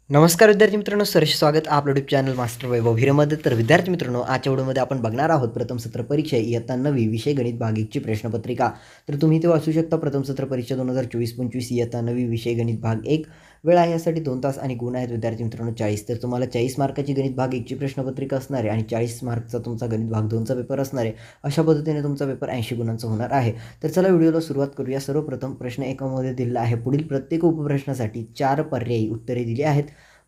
नमस्कार विद्यार्थी मित्रांनो, सहर्ष स्वागत आपलं यूट्यूब चॅनल मास्टर वैभव हिरेमध्ये. तर विद्यार्थी मित्रांनो, आजच्या व्हिडिओमध्ये आपण बघणार आहोत प्रथम सत्र परीक्षा इयत्ता 9वी विषय गणित भाग 1 ची प्रश्नपत्रिका. तर तुम्ही ते वाचू शकता. प्रथम सत्र परीक्षा 2024-25 इयत्ता 9वी विषय गणित भाग 1. वेळ आहे यासाठी 2 तास आणि गुण आहेत विद्यार्थी मित्रांनो 40. तर तुम्हाला 40 मार्काची गणित भाग 1 ची प्रश्नपत्रिका असणार आहे आणि 40 मार्कचा तुमचा गणित भाग 2चा पेपर असणार आहे. अशा पद्धतीने तुमचा पेपर 80 गुणांचा होणार आहे. तर चला व्हिडिओला सुरुवात करूया. सर्वप्रथम प्रश्न 1 मध्ये दिलेला आहे. पुढील प्रत्येक उपप्रश्नासाठी 4 पर्यायी उत्तरे दिली आहेत.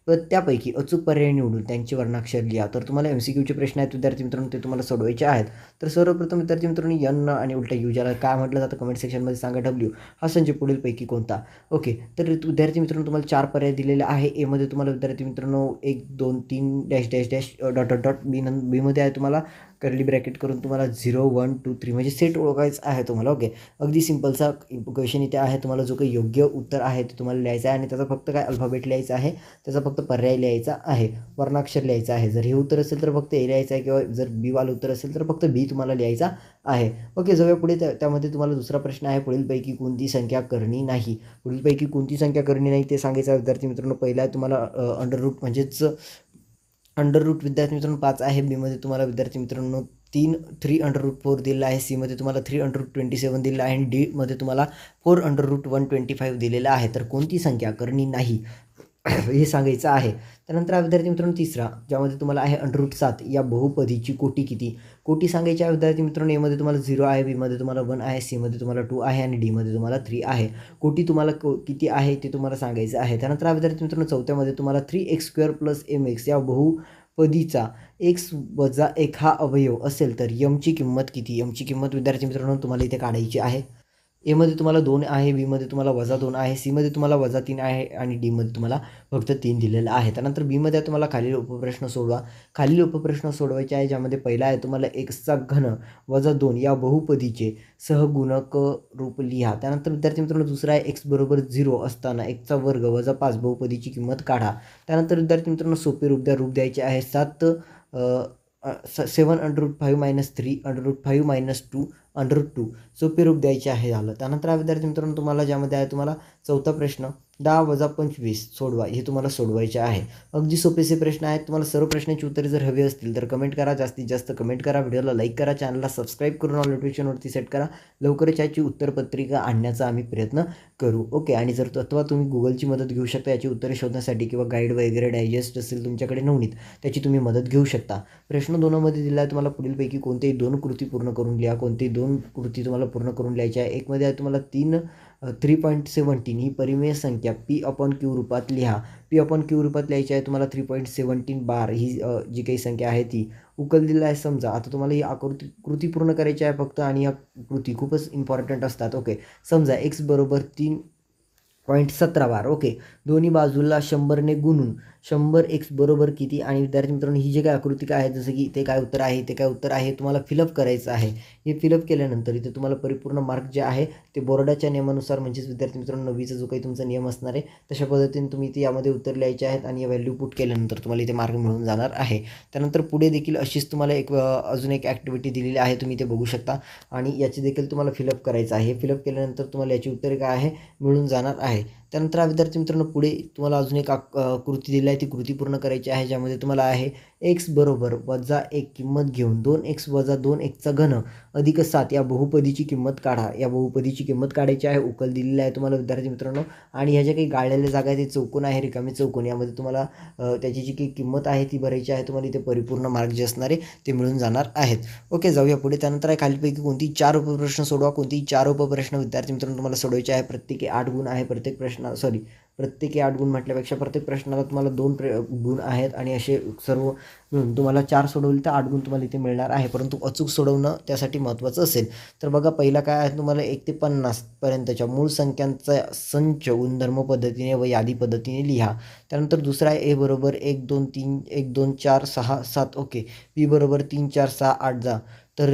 त्यापैकी अचूक पर्याय निवडून त्यांची वर्णाक्षर लिहा. तर तुम्हाला MCQचे प्रश्न आहेत विद्यार्थी मित्रांनो, ते तुम्हाला सोडवायचे आहेत. तर सर्वप्रथम विद्यार्थी मित्रांनो, N आणि उलटा U ज्याला काय म्हटलं जातं कमेंट सेक्शनमध्ये सांगा. W हा संच पुढीलपैकी कोणता? ओके, तर विद्यार्थी मित्रांनो तुम्हाला 4 पर्याय दिलेले आहे. एमध्ये तुम्हाला विद्यार्थी मित्रांनो 1 2 3 dash dash dash dot dot dot बीमध्ये आहे तुम्हाला कर्ली ब्रॅकेट करून तुम्हाला 0 1 2 3 म्हणजे सेट ओळखायचा आहे तुम्हाला. ओके, अगदी सिंपलचा क्वेश्चन इथे आहे. तुम्हाला जो काही योग्य उत्तर आहे ते तुम्हाला लिहायचं आहे आणि त्याचा फक्त काय अल्फाबेट लिहायचा आहे, त्याचा फक्त पर्याय लिहायचा आहे, वर्णाक्षर लिहायचं आहे. जर हे उत्तर असेल तर फक्त ए लिहायचं आहे किंवा जर बी वालं उत्तर असेल तर फक्त बी तुम्हाला लिहायचा आहे. ओके, जाऊया पुढे. त्यामध्ये तुम्हाला दुसरा प्रश्न आहे. पुढीलपैकी कोणती संख्या करणी नाही? पुढीलपैकी कोणती संख्या करणी नाही ते सांगायचं आहे विद्यार्थी मित्रांनो. पहिला आहे तुम्हाला अंडर रूट म्हणजेच अंडर रूट विद्यार्थी मित्रांनो 5 आहे. बीमध्ये तुम्हाला विद्यार्थी मित्रांनो 3 अंडर रूट 4 दिलेला आहे. सीमध्ये तुम्हाला 3 अंडर रूट 27 दिलेला आहे आणि डीमध्ये तुम्हाला 4 अंडर रूट 125 दिलेला आहे. तर कोणती संख्या करणी नाही हे सांगायचं आहे. त्यानंतर हा विद्यार्थी मित्रांनो तिसरा, ज्यामध्ये तुम्हाला आहे अंडर रूट 7 या बहुपदीची कोटी किती? कोटी सांगायची आहे विद्यार्थी मित्रांनो. एमध्ये तुम्हाला 0 आहे, बीमध्ये तुम्हाला 1 आहे, सीमध्ये तुम्हाला 2 आहे आणि डीमध्ये तुम्हाला 3 आहे. कोटी तुम्हाला किती आहे ते तुम्हाला सांगायचं आहे. त्यानंतर हा विद्यार्थी मित्रांनो चौथ्यामध्ये तुम्हाला 3x² + mx या बहुपदीचा x - 1 हा अवयव असेल तर यमची किंमत किती? यमची किंमत विद्यार्थी मित्रांनो तुम्हाला इथे काढायची आहे. एमध्ये तुम्हाला 2 आहे, बीमध्ये तुम्हाला -2 आहे, सीमध्ये तुम्हाला -3 आहे आणि डीमध्ये तुम्हाला फक्त 3 दिलेलं आहे. त्यानंतर बीमध्ये तुम्हाला खालील उपप्रश्न सोडवा. खालील उपप्रश्न सोडवायचे आहे, ज्यामध्ये पहिला आहे तुम्हाला x³ - 2 या बहुपदीचे सहगुणक रूप लिहा. त्यानंतर विद्यार्थी मित्रांनो दुसरा आहे x = 0 असताना x² - 5 बहुपदीची किंमत काढा. त्यानंतर विद्यार्थी मित्रांनो सोपे रूप द्यायचे आहे. 7 √5 - 3 √5 - 2 √2 सोपे रूप द्यायचे आहे झालं. त्यानंतर हा विद्यार्थी मित्रांनो तुम्हाला ज्यामध्ये आहे तुम्हाला चौथा प्रश्न 10 - 25 सोडवा, हे तुम्हाला सोडवायचे आहे. अगदी सोपेसे प्रश्न आहेत. तुम्हाला सर्व प्रश्नांची उत्तरे जर हवी असतील तर कमेंट करा, जास्तीत जास्त कमेंट करा, व्हिडिओला लाईक करा, चॅनलला सबस्क्राईब करून ऑल नोटिफिकेशनवरती सेट करा. लवकरच याची उत्तरपत्रिका आणण्याचा आम्ही प्रयत्न करू. ओके, आणि जर अथवा तुम्ही गुगलची मदत घेऊ शकता याची उत्तरे शोधण्यासाठी किंवा गाईड वगैरे डायजेस्ट असेल तुमच्याकडे नवनीत, त्याची तुम्ही मदत घेऊ शकता. प्रश्न 2 मध्ये दिला आहे तुम्हाला पुढीलपैकी कोणतेही 2 कृती पूर्ण करून लिहा. कोणतेही 2 कृती तुम्हाला पूर्ण करून लिहायच्या आहे. एकमध्ये आहे तुम्हाला 3.17 ही परिमेय संख्या P/Q रूपात लिहा. P/Q रूपात लिहायची आहे तुम्हाला. 3.17 बार ही जी काही संख्या आहे ती उकल दिलेला आहे. समजा आता तुम्हाला ही कृती पूर्ण करायची आहे फक्त, आणि या कृती खूपच इम्पॉर्टंट असतात. ओके, समजा x = 3.17 बार. ओके, दोन्ही बाजूला 100ने गुणून 100x बरोबर किती? आणि विद्यार्थी मित्रांनो ही जी काही आकृती काय आहे, जसं की इथे काय उत्तर आहे, ते काय उत्तर आहे, तुम्हाला फिलअप करायचं आहे. हे फिलअप केल्यानंतर इथे तुम्हाला परिपूर्ण मार्क जे आहे ते बोर्डाच्या नियमानुसार, म्हणजेच विद्यार्थी मित्रांनो 9वीचा जो काही तुमचा नियम असणार आहे तशा पद्धतीने तुम्ही इथे यामध्ये उत्तर लिहायचे आहेत आणि व्हॅल्यू पुट केल्यानंतर तुम्हाला इथे मार्क मिळून जाणार आहे. त्यानंतर पुढे देखील अशीच तुम्हाला अजून एक ॲक्टिव्हिटी दिलेली आहे, तुम्ही इथे बघू शकता, आणि याची देखील तुम्हाला फिलअप करायचं आहे. हे फिलअप केल्यानंतर तुम्हाला याची उत्तरे काय आहे मिळून जाणार आहे. त्यानंतर हा विद्यार्थी मित्रांनो पुढे तुम्हाला अजून एक कृती दिली आहे, ती कृती पूर्ण करायची आहे, ज्यामध्ये तुम्हाला आहे x = -1 किंमत घेऊन 2x - 2x³ अधिक 7 या बहुपदीची किंमत काढा. या बहुपदीची किंमत काढायची आहे. उकल दिलेली आहे तुम्हाला विद्यार्थी मित्रांनो, आणि ह्या ज्या काही गाळलेल्या जागा आहे ते चौकोन आहे, रिकामी चौकोन, यामध्ये तुम्हाला त्याची जी काही किंमत आहे ती भरायची आहे. तुम्हाला इथे परिपूर्ण मार्क जे असणारे ते मिळून जाणार आहेत. ओके, जाऊया पुढे. त्यानंतर आहे खालीलपैकी कोणती 4 उपप्रश्न सोडवा. कोणतीही 4 उपप्रश्न विद्यार्थी मित्रांनो तुम्हाला सोडवायचे आहे. प्रत्येकी 8 गुण आहे. प्रत्येकी 8 गुण म्हटल्यापेक्षा प्रत्येक प्रश्नाला तुम्हाला 2 गुण आहेत, आणि असे सर्व मिळून तुम्हाला 4 सोडवले तर 8 गुण तुम्हाला इथे मिळणार आहे. परंतु अचूक सोडवणं त्यासाठी महत्त्वाचं असेल. तर बघा, पहिला काय आहे तुम्हाला 1 ते 50 पर्यंतच्या मूळ संख्यांचा संच गुणधर्म पद्धतीने व यादी पद्धतीने लिहा. त्यानंतर दुसरा आहे a = 1 2 3 1 2 4 6 7. ओके, b = 3 4 6 8 जा. तर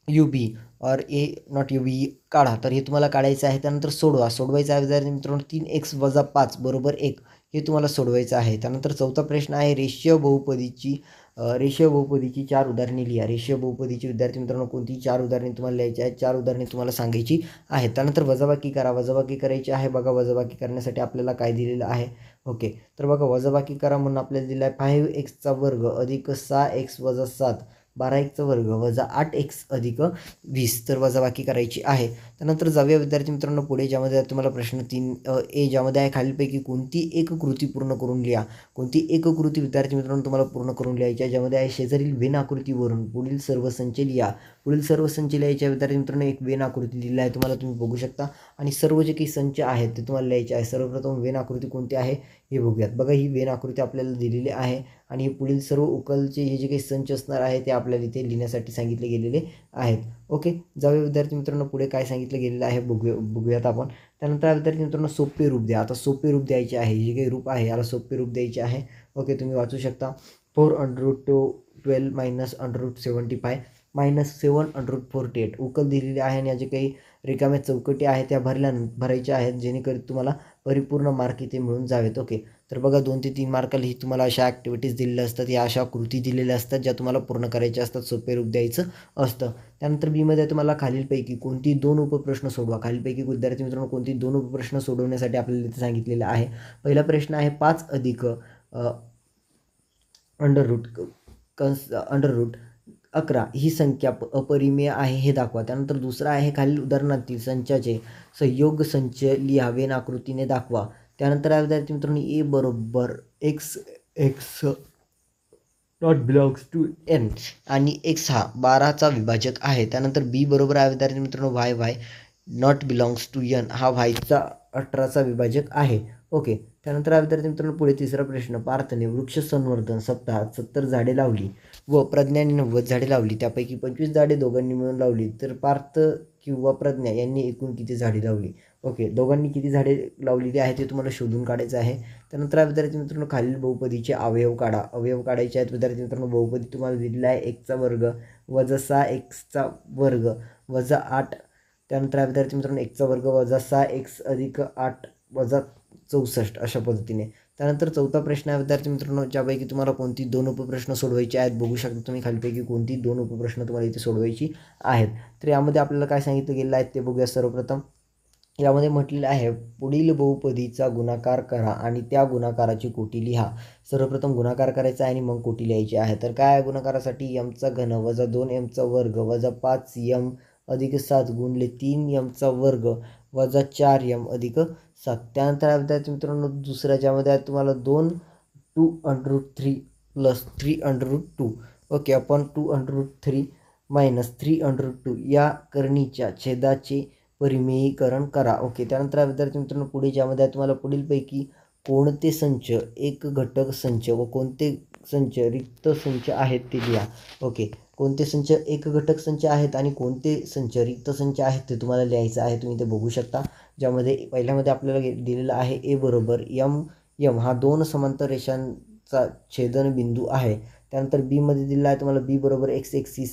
UB और ए नॉट UB काढा. तर हे तुम्हाला काढायचं आहे. त्यानंतर सोडवायचं आहे विद्यार्थी मित्रांनो. 3x - 5 = 1 हे तुम्हाला सोडवायचं आहे. त्यानंतर चौथा प्रश्न आहे रेषीय बहुपदीची रेषीय बहुपदीची 4 उदाहरणे लिहा. रेषीय बहुपदीची विद्यार्थी मित्रांनो कोणती 4 उदाहरणे तुम्हाला लिहायची आहेत, 4 उदाहरणे तुम्हाला सांगायची आहेत. त्यानंतर वजाबाकी करा. वजाबाकी करायची आहे. बघा वजाबाकी करण्यासाठी आपल्याला काय दिलेलं आहे. ओके, तर बघा वजाबाकी करा म्हणून आपल्याला दिला आहे 5x² अधिक 6x वजा 7 12x² वजा 8x अधिक 20. तर वजाबाकी करायची आहे. त्यानंतर जाऊया विद्यार्थी मित्रांनो पुढे, ज्यामध्ये तुम्हाला प्रश्न 3A ज्यामध्ये आहे खालीलपैकी कोणती एक कृती पूर्ण करून लिहा. कोणती एक कृती विद्यार्थी मित्रांनो तुम्हाला पूर्ण करून लिहायची आहे, ज्यामध्ये आहे शेजारील वेन आकृतीवरून पुढील सर्व संच लिहा. पुढील सर्व संच लिहायचे विद्यार्थी मित्रांनो एक वेन आकृती दिलेली आहे तुम्हाला, तुम्ही बघू शकता. आणि सर्व जे काही संच आहेत ते तुम्हाला लिहायचे आहे. सर्वप्रथम वेन आकृती कोणती आहे हे बघूयात. बघा ही वेन आकृती आपल्याला दिलेली आहे आणि हे पुढील सर्व उकलचे हे जे काही संच असणार आहे ते आपल्याला इथे लिहिण्यासाठी सांगितले गेलेले आहेत. ओके, जाऊया विद्यार्थी मित्रांनो पुढे काय सांगितलं गेलेलं आहे बघूयात आपण. त्यानंतर विद्यार्थी मित्रांनो सोपे रूप द्या. आता सोपे रूप द्यायचे आहे, जे काही रूप आहे याला सोपे रूप द्यायचे आहे. ओके, तुम्ही वाचू शकता. 4√12 मायनस √75 मायनस 7√48 उकल दिलेली आहे आणि या जे काही रिकाम्या चौकटी आहेत त्या भरायच्या आहेत, जेणेकरून तुम्हाला परिपूर्ण मार्क इथे मिळून जावेत. ओके, तर बघा 2 ते 3 मार्काला ही तुम्हाला अशा ॲक्टिव्हिटीज दिलेल्या असतात, या अशा कृती दिलेल्या असतात ज्या तुम्हाला पूर्ण करायच्या असतात, सोपे रूप द्यायचं असतं. त्यानंतर बीमध्ये तुम्हाला खालीलपैकी कोणती 2 उपप्रश्न सोडवा. खालीलपैकी विद्यार्थी मित्रांनो कोणती 2 उपप्रश्न सोडवण्यासाठी आपल्याला इथे सांगितलेलं आहे. पहिला प्रश्न आहे 5 अधिक अंडर रूट 11 ही संख्या अपरिमेय आहे हे दाखवा. त्यानंतर दुसरा आहे खालील उदाहरणातील संचाचे संयोग संच लिहा, वेन आकृतीने दाखवा. त्यानंतर आहे विद्यार्थी मित्रांनो ए बरोबर x not belongs to n आणि x हा 12चा विभाजक आहे. त्यानंतर बी बरोबर आहे विद्यार्थी मित्रांनो y not belongs to n हा yचा 18चा विभाजक आहे. ओके, त्यानंतर आहे विद्यार्थी मित्रांनो पुढे तिसरा प्रश्न. पार्थने वृक्ष संवर्धन सप्ताहात 70 झाडे लावली व प्रज्ञाने 90 झाडे लावली. त्यापैकी 25 झाडे दोघांनी मिळून लावली, तर पार्थ किंवा प्रज्ञा यांनी एकूण किती झाडे लावली. ओके, दोघांनी किती झाडे लावलेली आहे ते तुम्हाला शोधून काढायचं आहे. त्यानंतर विद्यार्थी मित्रांनो खालील बहुपदीचे अवयव काढा. अवयव काढायचे आहेत विद्यार्थी मित्रांनो. बहुपदी तुम्हाला दिलेला आहे x² वजा 6x² वजा 8. त्यानंतर विद्यार्थी मित्रांनो x² वजा 6x अधिक 8 वजा 64 अशा पद्धतीने. त्यानंतर चौथा प्रश्न आहे विद्यार्थी मित्रांनो, ज्यापैकी तुम्हाला कोणती 2 उपप्रश्न सोडवायचे आहेत. बघू शकता तुम्ही खालीपैकी कोणती 2 उपप्रश्न तुम्हाला इथे सोडवायची आहेत. तर यामध्ये आपल्याला काय सांगितलं गेलं आहे ते बघूया. सर्वप्रथम यामध्ये म्हटलेलं आहे पुढील बहुपदीचा गुणाकार करा आणि त्या गुणाकाराची कोटी लिहा. सर्वप्रथम गुणाकार करायचा आहे आणि मग कोटी लिहायची आहे. तर काय आहे गुणाकारासाठी m² वजा 2m² वजा 5m अधिक 7 गुणिले 3m² वजा 4m अधिक 7. त्यानंतर विद्यार्थी मित्रांनो दुसऱ्या ज्यामध्ये आहे तुम्हाला 2√3 प्लस 3√2 ओके आपण 2√3 मायनस 3√2 या करणीच्या छेदाचे परिमेयीकरण करा. ओके, त्यानंतर विद्यार्थी मित्रांनो पुढे ज्यामध्ये आहे तुम्हाला पुढीलपैकी कोणते संच एक घटक संच व कोणते संच रिक्त संच आहेत ते लिहा. ओके, कोणते संच एक घटक संच आहेत आणि कोणते संच रिक्त संच आहेत ते तुम्हाला लिहायचं आहे. तुम्ही ते बघू शकता. ज्यामध्ये पहिल्यामध्ये आपल्याला दिलेलं आहे ए बरोबर m हा 2 समांतर रेषांचा छेदनबिंदू आहे. त्यानंतर बीमध्ये दिलेला आहे तुम्हाला बी बरोबर x ही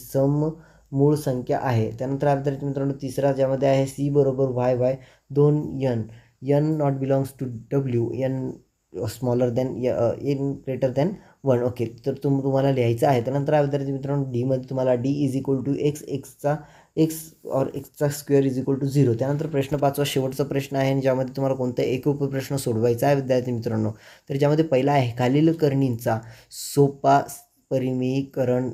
मूळ संख्या आहे. त्यानंतर विद्यार्थी मित्रांनो तिसरा ज्यामध्ये आहे सी बरोबर y 2n not belongs to w n smaller than n greater than 1. Okay, तर तुम्हाला लिहायचं आहे. त्यानंतर विद्यार्थी मित्रांनो डीमध्ये तुम्हाला d x² 0. त्यानंतर प्रश्न 5वा शेवटचा प्रश्न आहे ज्यामध्ये तुम्हाला कोणता एक उपप्रश्न सोडवायचा आहे विद्यार्थी मित्रांनो. तर ज्यामध्ये पहिला आहे खालील करणींचा सोपा परिमेयीकरण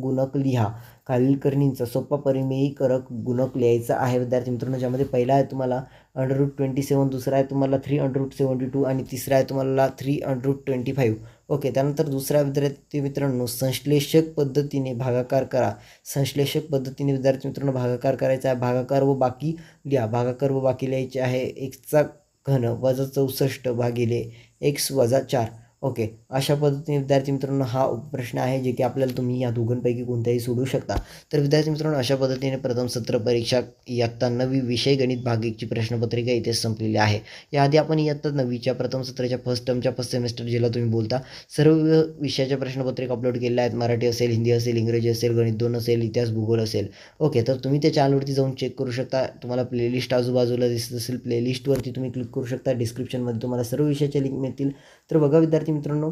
गुणक लिहा. खालील करणींचा सोपा परिमेयीकरक गुणक लिहायचा आहे विद्यार्थी मित्रांनो. ज्यामध्ये पहिला आहे तुम्हाला √27, दुसरा आहे तुम्हाला 3√72 आणि तिसरा आहे तुम्हाला 3√25. ओके, त्यानंतर दुसरा विद्यार्थी मित्रांनो संश्लेषक पद्धतीने भागाकार करा. संश्लेषक पद्धतीने विद्यार्थी मित्रांनो भागाकार करायचा आहे. भागाकार व बाकी लिहा. भागाकार व बाकी लिहायचे आहे x³ वजा 64 भागिले x वजा 4. ओके, अशा पद्धतीने विद्यार्थी मित्रांनो हा उपप्रश्न आहे जे की आपल्याला तुम्ही या दोघांपैकी कोणत्याही सोडवू शकता. तर विद्यार्थी मित्रांनो अशा पद्धतीने प्रथम सत्र परीक्षा इयत्ता 9वी विषय गणित भाग 1ची प्रश्नपत्रिका इथे संपलेली आहे. याआधी आपण इयत्ता 9वीच्या प्रथम सत्राच्या फर्स्ट टर्मच्या फर्स्ट सेमेस्टर ज्याला तुम्ही बोलता सर्व विषयाच्या प्रश्नपत्रिका अपलोड केलेल्या आहेत. मराठी असेल, हिंदी असेल, इंग्रजी असेल, गणित 2 असेल, इतिहास भूगोल असेल. ओके, तर तुम्ही त्या चॅनलवरती जाऊन चेक करू शकता. तुम्हाला प्लेलिस्ट आजूबाजूला दिसत असेल, प्लेलिस्टवरती तुम्ही क्लिक करू शकता. डिस्क्रिप्शनमध्ये तुम्हाला सर्व विषयाच्या लिंक मिळतील. तर बघा विद्यार्थी मित्रांनो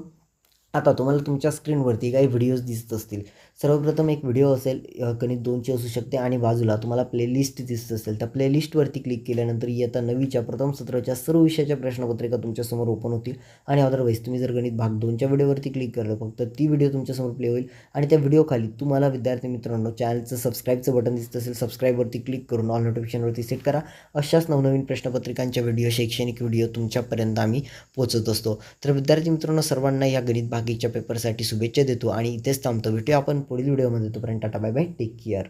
आता तुम्हाला तुमच्या स्क्रीनवरती काही व्हिडिओज दिसत असतील. सर्वप्रथम एक व्हिडिओ असेल गणित 2ची असू शकते आणि बाजूला तुम्हाला प्लेलिस्ट दिसत असेल. त्या प्लेलिस्टवरती क्लिक केल्यानंतर इयत्ता 9वीच्या प्रथम सत्राच्या सर्व विषयाच्या प्रश्नपत्रिका तुमच्यासमोर ओपन होतील आणि अदरवाईज तुम्ही जर गणित भाग 2च्या व्हिडिओवरती क्लिक केलं फक्त ती व्हिडिओ तुमच्यासमोर प्ले होईल आणि त्या व्हिडिओखाली तुम्हाला विद्यार्थी मित्रांनो चॅनलचं सबस्क्राईबचं बटन दिसत असेल. सबस्क्राईबवरती क्लिक करून ऑल नोटिफिकेशनवरती सेट करा. अशाच नवनवीन प्रश्नपत्रिकांच्या व्हिडिओ, शैक्षणिक व्हिडिओ तुमच्यापर्यंत आम्ही पोहोचत असतो. तर विद्यार्थी मित्रांनो सर्वांना या गणित भागीच्या पेपरसाठी शुभेच्छा देतो आणि इथेच थांबतो. भेटूया आपण पुढील व्हिडिओमध्ये. तोपर्यंत tata bye bye, take care.